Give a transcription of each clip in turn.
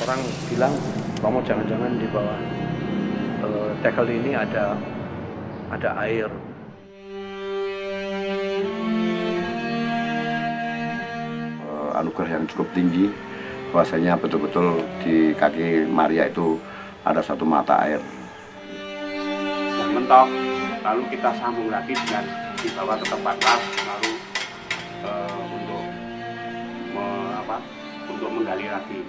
orang bilang kamu jangan-jangan di bawah tegel ini ada air. Anugerah yang cukup tinggi, bahwasanya betul-betul di kaki Maria itu ada satu mata air. Mentok, lalu kita sambung lagi dengan dibawa ke tempat las, lalu untuk menggali lagi.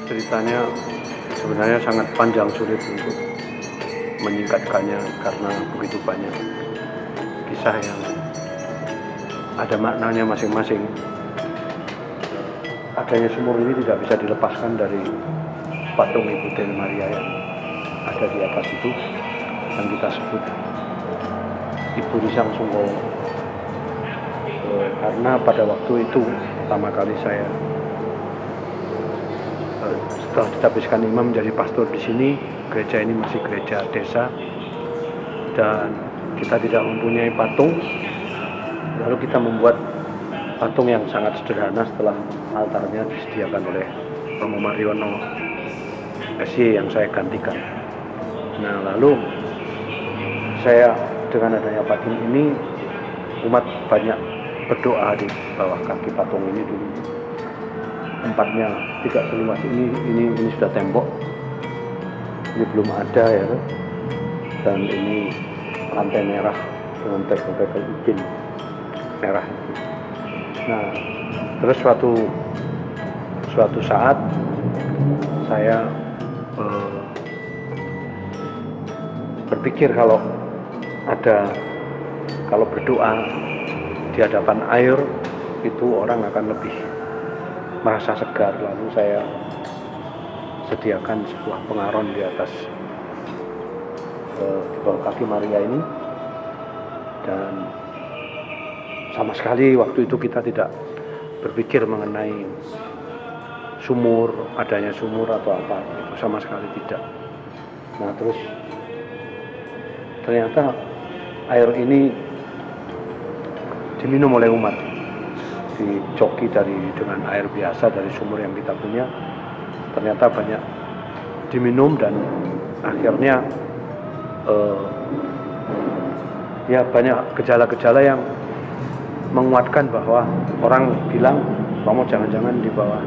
Ceritanya sebenarnya sangat panjang, sulit untuk menyingkatkannya karena begitu banyak kisah yang ada maknanya masing-masing. Adanya sumur ini tidak bisa dilepaskan dari patung Ibu Deli Maria yang ada di atas itu, yang kita sebut Ibu Risang Sungkowo. Karena pada waktu itu pertama kali saya setelah ditabiskan imam menjadi pastor di sini, gereja ini masih gereja desa dan kita tidak mempunyai patung. Lalu kita membuat patung yang sangat sederhana setelah altarnya disediakan oleh Romo Mariono SY yang saya gantikan. Nah, lalu saya dengan adanya patung ini, umat banyak berdoa di bawah kaki patung ini dulu. Tempatnya tidak seluas ini sudah tembok, ini belum ada ya, dan ini lantai merah dengan tegel-tegel ubin merah itu. Nah, terus suatu saat saya berpikir kalau berdoa di hadapan air itu orang akan lebih merasa segar. Lalu saya sediakan sebuah pengaron di atas di bawah kaki Maria ini, dan sama sekali waktu itu kita tidak berpikir mengenai sumur, adanya sumur atau apa, itu sama sekali tidak. Nah, terus ternyata air ini diminum oleh umat, dicoki dengan air biasa dari sumur yang kita punya. Ternyata banyak diminum dan akhirnya ya banyak gejala-gejala yang menguatkan bahwa orang bilang kamu jangan-jangan di bawah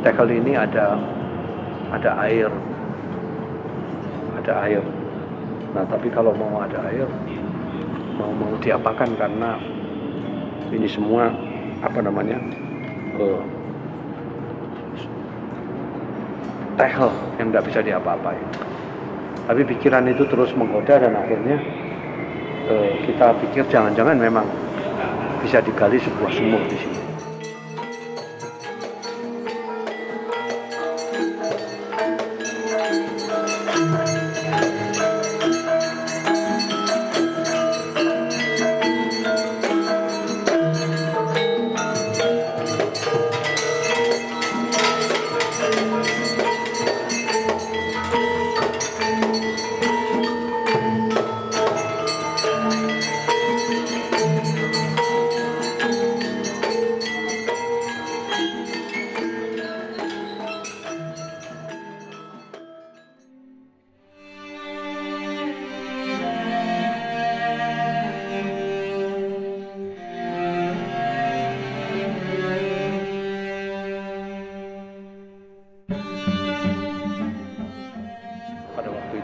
tegel ini ada air. Nah, tapi kalau mau ada air, mau diapakan, karena ini semua tegel yang nggak bisa diapa-apain. Tapi pikiran itu terus menggoda dan akhirnya kita pikir jangan-jangan memang bisa digali sebuah sumur di sini.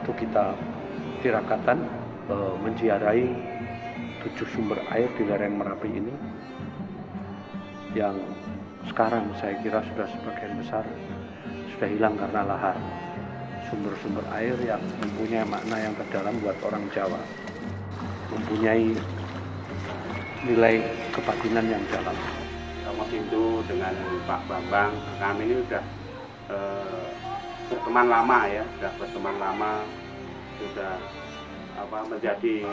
itu kita tirakatan menziarahi 7 sumber air di lereng Merapi ini yang sekarang saya kira sudah sebagian besar sudah hilang karena lahar. Sumber-sumber air yang mempunyai makna yang terdalam buat orang Jawa, mempunyai nilai kebatinan yang dalam. Sama itu dengan Pak Bambang, kami ini sudah berteman lama ya, sudah menjadi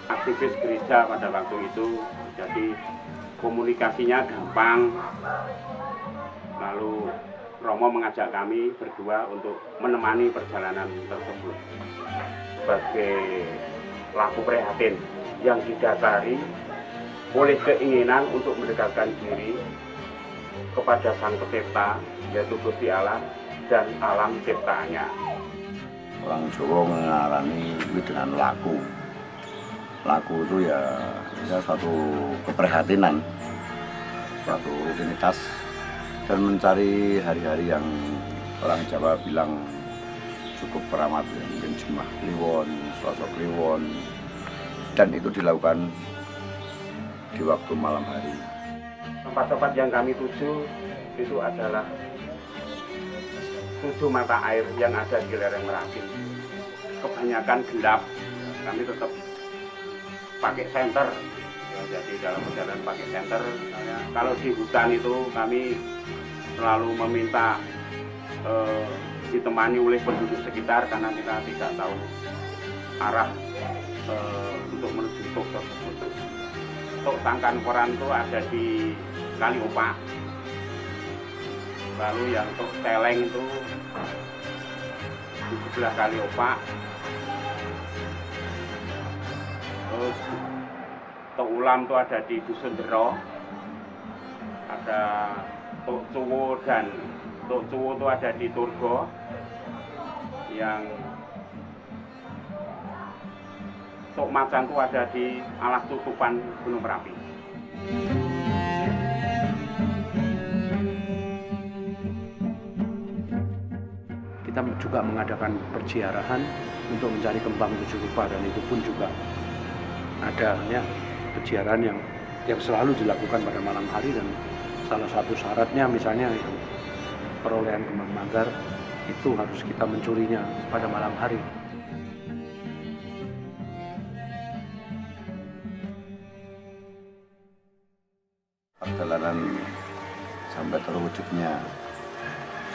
aktivis gereja pada waktu itu, jadi komunikasinya gampang. Lalu Romo mengajak kami berdua untuk menemani perjalanan tersebut sebagai laku prihatin yang didasari oleh keinginan untuk mendekatkan diri kepada Sang Pencipta, yaitu Gusti Allah dan alam ciptaannya. Orang Jawa mengarani itu dengan laku. Laku itu ya suatu keprihatinan, suatu rutinitas, dan mencari hari-hari yang orang Jawa bilang cukup keramat, ya. Mungkin jemah kliwon, sosok kliwon, dan itu dilakukan di waktu malam hari. Tempat-tempat yang kami tuju itu adalah 7 mata air yang ada di lereng Merapi. Kebanyakan gelap, kami tetap pakai senter. Ya, jadi dalam perjalanan pakai senter. Kalau di hutan itu kami selalu meminta ditemani oleh penduduk sekitar karena kita tidak tahu arah untuk menuju tok tersebut. Tok Sangkan Koran itu ada di Kali Opak. Lalu yang tok Celeng itu di sebelah Kali Opak. Terus tok Ulam itu ada di Dusun Dero. Ada tok Cuwo dan tok Cuwo itu ada di Turgo. Yang tok Macan itu ada di alas tutupan Gunung Merapi. Kita juga mengadakan perziarahan untuk mencari kembang 7 rupa, dan itu pun juga adanya perziarahan yang selalu dilakukan pada malam hari, dan salah satu syaratnya misalnya itu perolehan kembang manggar itu harus kita mencurinya pada malam hari. Perjalanan sampai terwujudnya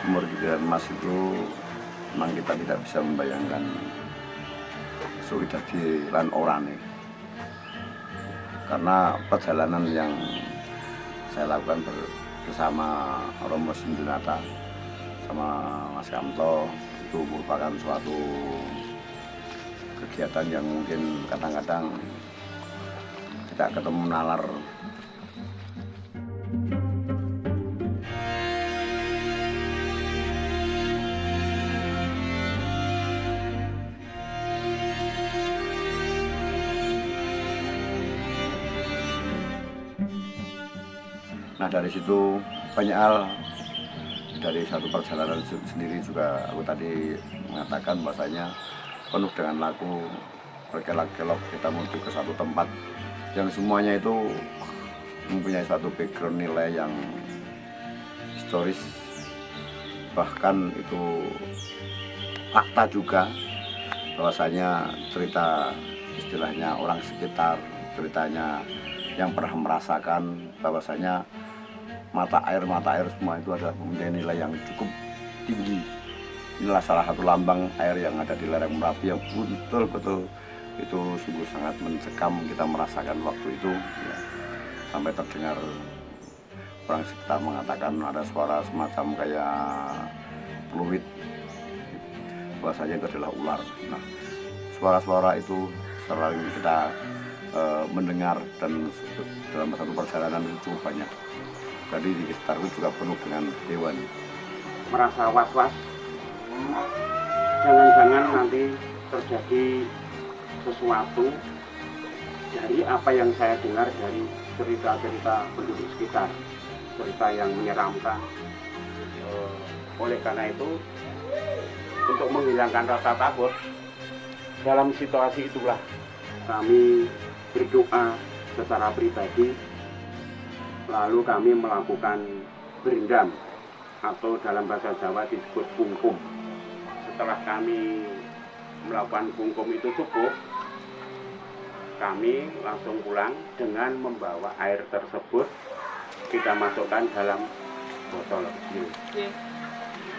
sumur Gigiran Emas itu memang kita tidak bisa membayangkan solidasi lan orane, karena perjalanan yang saya lakukan bersama Romo Sindunata sama Mas Kamto itu merupakan suatu kegiatan yang mungkin kadang-kadang tidak ketemu nalar. Nah, dari situ banyak hal, dari satu perjalanan sendiri juga aku tadi mengatakan bahwasanya penuh dengan laku, berkelok-kelok kita menuju ke satu tempat yang semuanya itu mempunyai satu background nilai yang historis, bahkan itu fakta juga bahwasanya cerita istilahnya orang sekitar, ceritanya yang pernah merasakan bahwasanya mata air semua itu adalah mempunyai nilai yang cukup tinggi. Inilah salah satu lambang air yang ada di lereng Merapi yang betul-betul itu sungguh sangat mencekam. Kita merasakan waktu itu ya, sampai terdengar orang sekitar mengatakan ada suara semacam kayak peluit, bahwasanya itu adalah ular. Nah, suara-suara itu selalu kita mendengar, dan dalam satu perjalanan itu cukup banyak. Jadi di sekitar itu juga penuh dengan hewan. Merasa was-was, jangan-jangan nanti terjadi sesuatu dari apa yang saya dengar dari cerita-cerita penduduk sekitar, cerita yang menyeramkan. Oleh karena itu, untuk menghilangkan rasa takut, dalam situasi itulah kami berdoa secara pribadi, lalu kami melakukan berendam atau dalam bahasa Jawa disebut kungkum. Setelah kami melakukan kungkum itu cukup, kami langsung pulang dengan membawa air tersebut kita masukkan dalam botol kecil.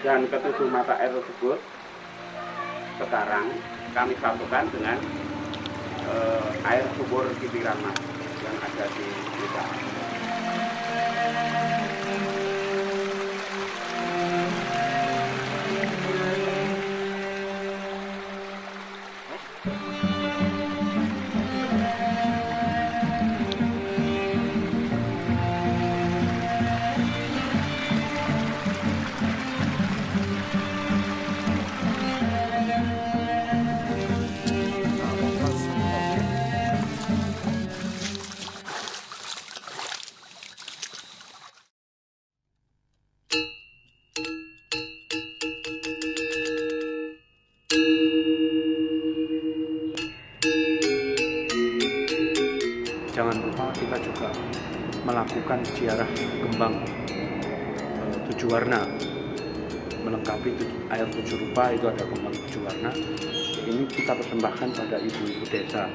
Dan ketujuh mata air tersebut sekarang kami satukan dengan air sumur Kitiran Mas yang ada di desa. Jangan lupa kita juga melakukan ziarah kembang 7 warna, melengkapi air 7 rupa. Itu ada kembang 7 warna. Ini kita persembahkan pada ibu-ibu desa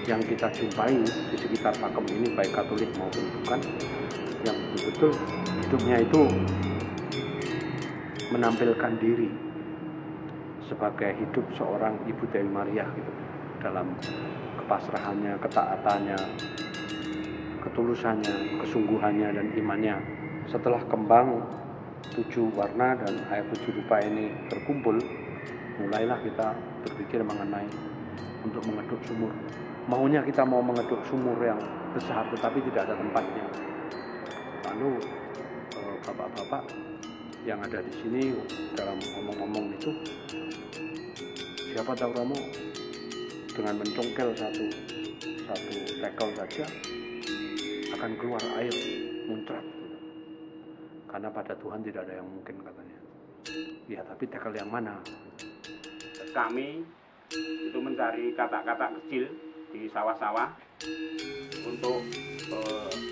yang kita jumpai di sekitar pakem ini, baik Katolik maupun bukan, yang betul-betul hidupnya itu menampilkan diri sebagai hidup seorang Ibu Dewi Maria gitu, dalam kepasrahannya, ketaatannya, ketulusannya, kesungguhannya, dan imannya. Setelah kembang 7 warna dan air 7 rupa ini terkumpul, mulailah kita berpikir mengenai untuk mengeduk sumur. Maunya kita mau mengeduk sumur yang besar, tetapi tidak ada tempatnya. Lalu bapak-bapak yang ada di sini dalam ngomong-ngomong itu, siapa tahu Romo dengan mencongkel satu tekel saja akan keluar air muncrat. Karena pada Tuhan tidak ada yang mungkin, katanya. Ya, tapi tekel yang mana? Kami itu mencari katak-katak kecil di sawah-sawah untuk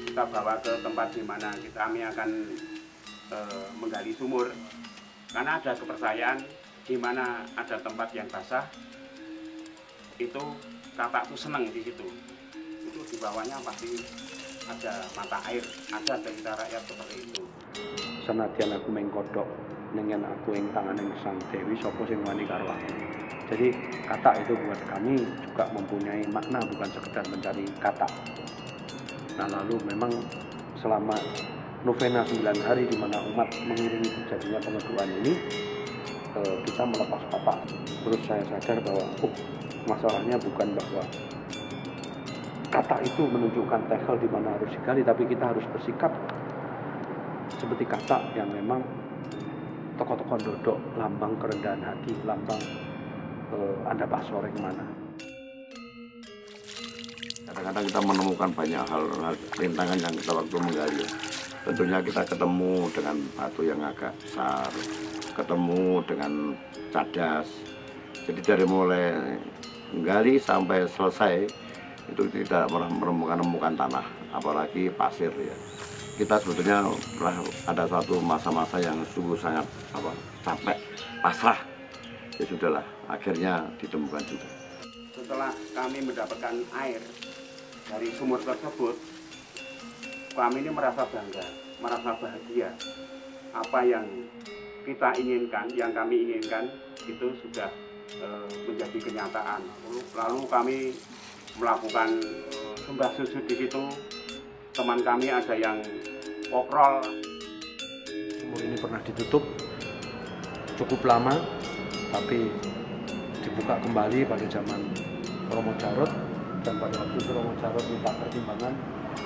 kita bawa ke tempat di mana kami akan menggali sumur. Karena ada kepercayaan di mana ada tempat yang basah, itu katak itu senang di situ. Itu di bawahnya pasti ada mata air, ada cerita rakyat seperti itu. Senadyan aku mengkodok ningen aku ing tanganing Sang Dewi, sapa sing wani karo aku. Jadi katak itu buat kami juga mempunyai makna, bukan sekedar mencari katak. Nah, lalu memang selama novena 9 hari di mana umat mengiringi terjadinya pengeduan ini, kita melepas katak. Terus saya sadar bahwa masalahnya bukan bahwa katak itu menunjukkan tekel di mana harus digali, tapi kita harus bersikap seperti katak yang memang tokoh-tokoh dodok, lambang kerendahan hati, lambang Anda Pak Soreng mana. Kadang-kadang kita menemukan banyak hal rintangan yang kita waktu menggali. Tentunya kita ketemu dengan batu yang agak besar, ketemu dengan cadas. Jadi dari mulai menggali sampai selesai itu tidak menemukan tanah, apalagi pasir ya. Kita sebetulnya pernah ada satu masa-masa yang sungguh sangat capek, pasrah. Ya sudahlah, akhirnya ditemukan juga. Setelah kami mendapatkan air dari sumur tersebut, kami ini merasa bangga, merasa bahagia. Apa yang kita inginkan, yang kami inginkan itu sudah menjadi kenyataan. Lalu kami melakukan sembah sujud di situ. Teman kami ada yang koprol. Sumur ini pernah ditutup cukup lama, tapi dibuka kembali pada zaman Romo Jarot, dan pada waktu itu Romo Jarot minta pertimbangan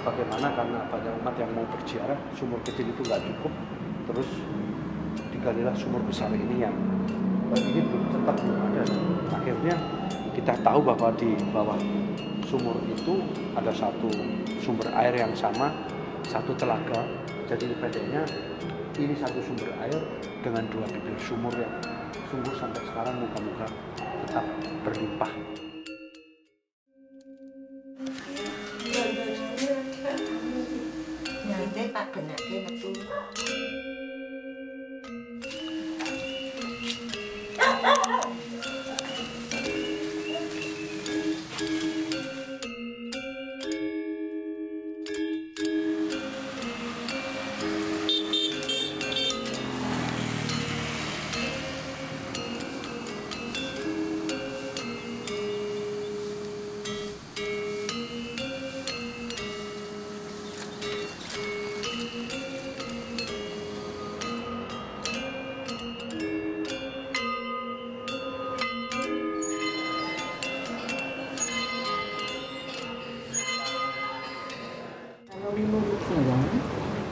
bagaimana, karena banyak umat yang mau berziarah, sumur kecil itu nggak cukup, terus digalilah sumur besar ini yang ini tetap belum ada. Akhirnya kita tahu bahwa di bawah sumur itu ada satu sumber air yang sama, satu telaga. Jadi pendeknya ini satu sumber air dengan 2 bibir sumur yang sungguh sampai sekarang moga-moga tetap berlimpah. Nanti Pak benake metu. Menurut saya,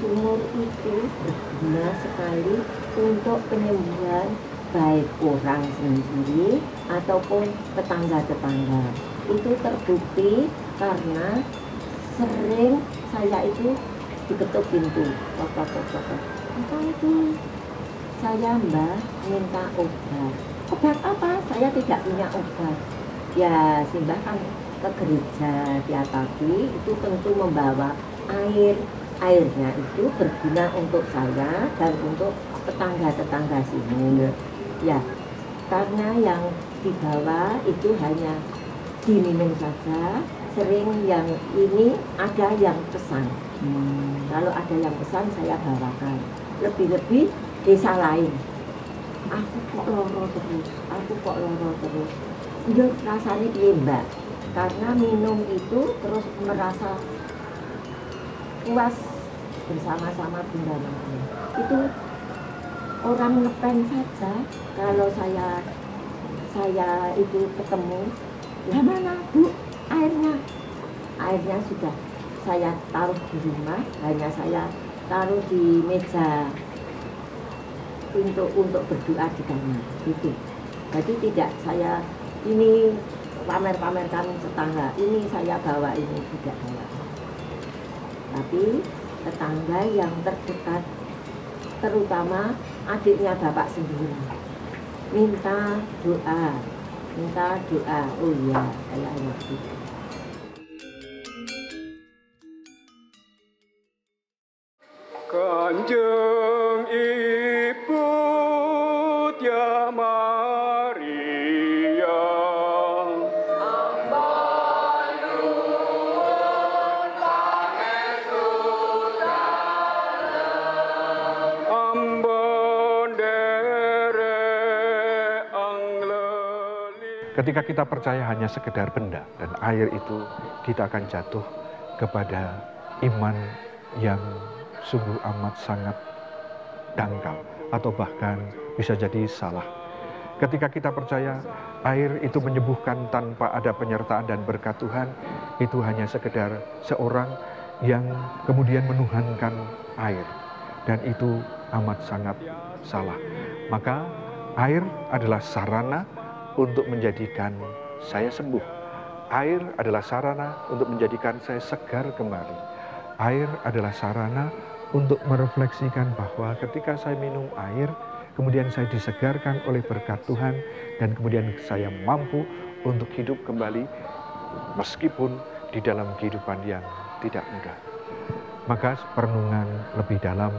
sumur itu berguna sekali untuk penyembuhan baik orang sendiri ataupun tetangga-tetangga. Itu terbukti karena sering saya itu diketuk pintu. Apa itu? Saya Mbak minta obat. Obat apa? Saya tidak punya obat. Ya, si Mbak kan ke gereja tiap pagi itu tentu membawa airnya itu berguna untuk saya dan untuk tetangga-tetangga sini ya, karena yang dibawa itu hanya diminum saja. Sering yang ini ada yang pesan, kalau ada yang pesan saya bawakan. Lebih-lebih desa lain, aku kok loro terus ya rasanya piye Mbak, karena minum itu terus merasa puas bersama-sama Bunda Mari. Itu orang ngepen saja. Kalau saya itu ketemu, ya mana Bu airnya sudah saya taruh di rumah, hanya saya taruh di meja untuk berdoa di kamar gitu. Jadi tidak saya ini pamer-pamerkan tetangga, ini saya bawa, ini tidak bawa. Tapi tetangga yang terdekat, terutama adiknya Bapak sendiri, minta doa. Oh iya, saya ngerti. Kanjeng Ibu Tia Maria, Ketika kita percaya hanya sekedar benda dan air itu, kita akan jatuh kepada iman yang sungguh amat sangat dangkal atau bahkan bisa jadi salah. Ketika kita percaya air itu menyembuhkan tanpa ada penyertaan dan berkat Tuhan, itu hanya sekedar seorang yang kemudian menuhankan air, dan itu amat sangat salah. Maka air adalah sarana untuk menjadikan saya sembuh. Air adalah sarana untuk menjadikan saya segar kembali. Air adalah sarana untuk merefleksikan bahwa ketika saya minum air, kemudian saya disegarkan oleh berkat Tuhan, dan kemudian saya mampu untuk hidup kembali meskipun di dalam kehidupan yang tidak mudah. Maka perenungan lebih dalam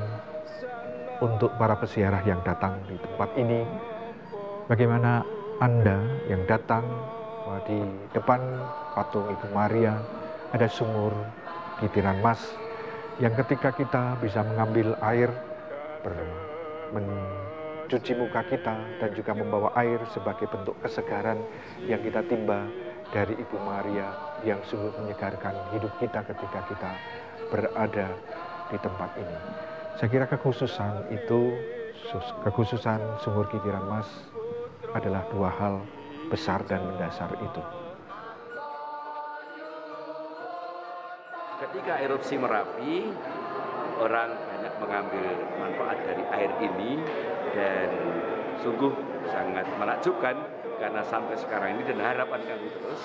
untuk para peziarah yang datang di tempat ini, bagaimana Anda yang datang di depan patung Ibu Maria ada sumur kitiran emas, yang ketika kita bisa mengambil air, mencuci muka kita, dan juga membawa air sebagai bentuk kesegaran yang kita timba dari Ibu Maria yang sungguh menyegarkan hidup kita ketika kita berada di tempat ini. Saya kira kekhususan itu, kekhususan sumur kitiran emas adalah dua hal besar dan mendasar itu. Ketika erupsi Merapi, orang banyak mengambil manfaat dari air ini, dan sungguh sangat menakjubkan karena sampai sekarang ini, dan harapan kami terus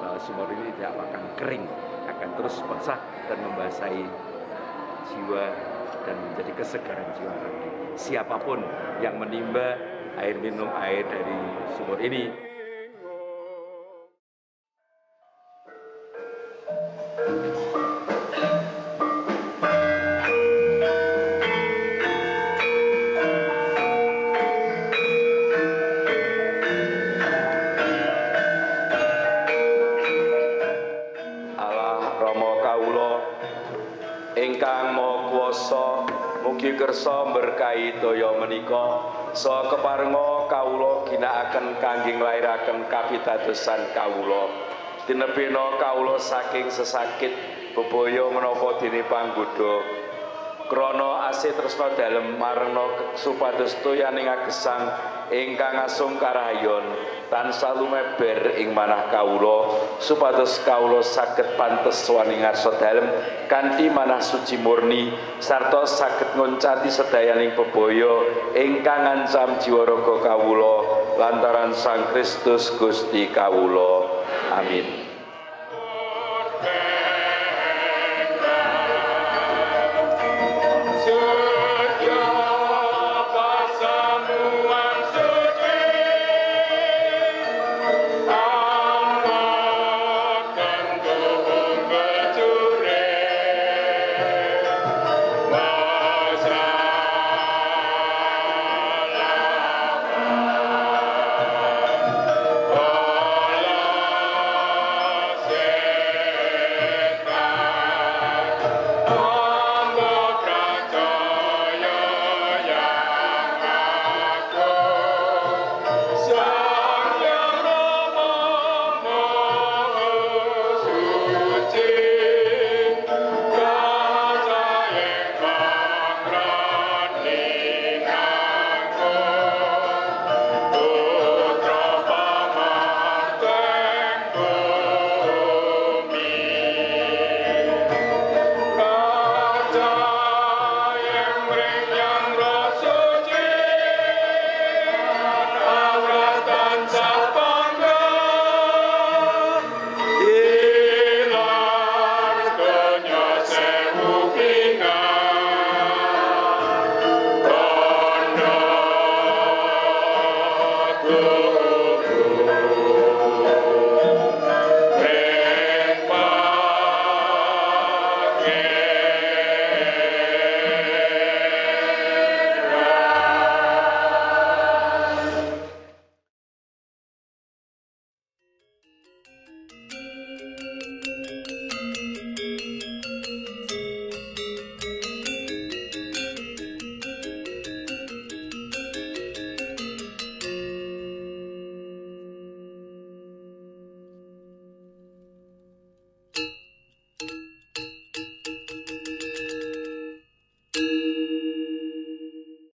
bahwa sumur ini tidak akan kering, akan terus basah dan membasahi jiwa dan menjadi kesegaran jiwa lagi. Siapapun yang menimba air minum air dari sumur ini. Ingkang Maha Kuwasa mugi kersa berkahi daya menika saha keparenga kawula ginakaken kangge nglairaken kapitadosan kawula. Tinebena kawula saking sesakit bebaya menapa dene panggoda. Krana asih tresna dalem marengna supados toyaning agesang ingkang asung karahayon tansah lumeber ing manah kawula supados kawula saged pantes sowaning ngarsa dalem kanthi manah suci murni sarta saged ngoncati sedayaning bebaya ingkang ngancam jiwa raga kawula lantaran Sang Kristus Gusti kawula. Amin.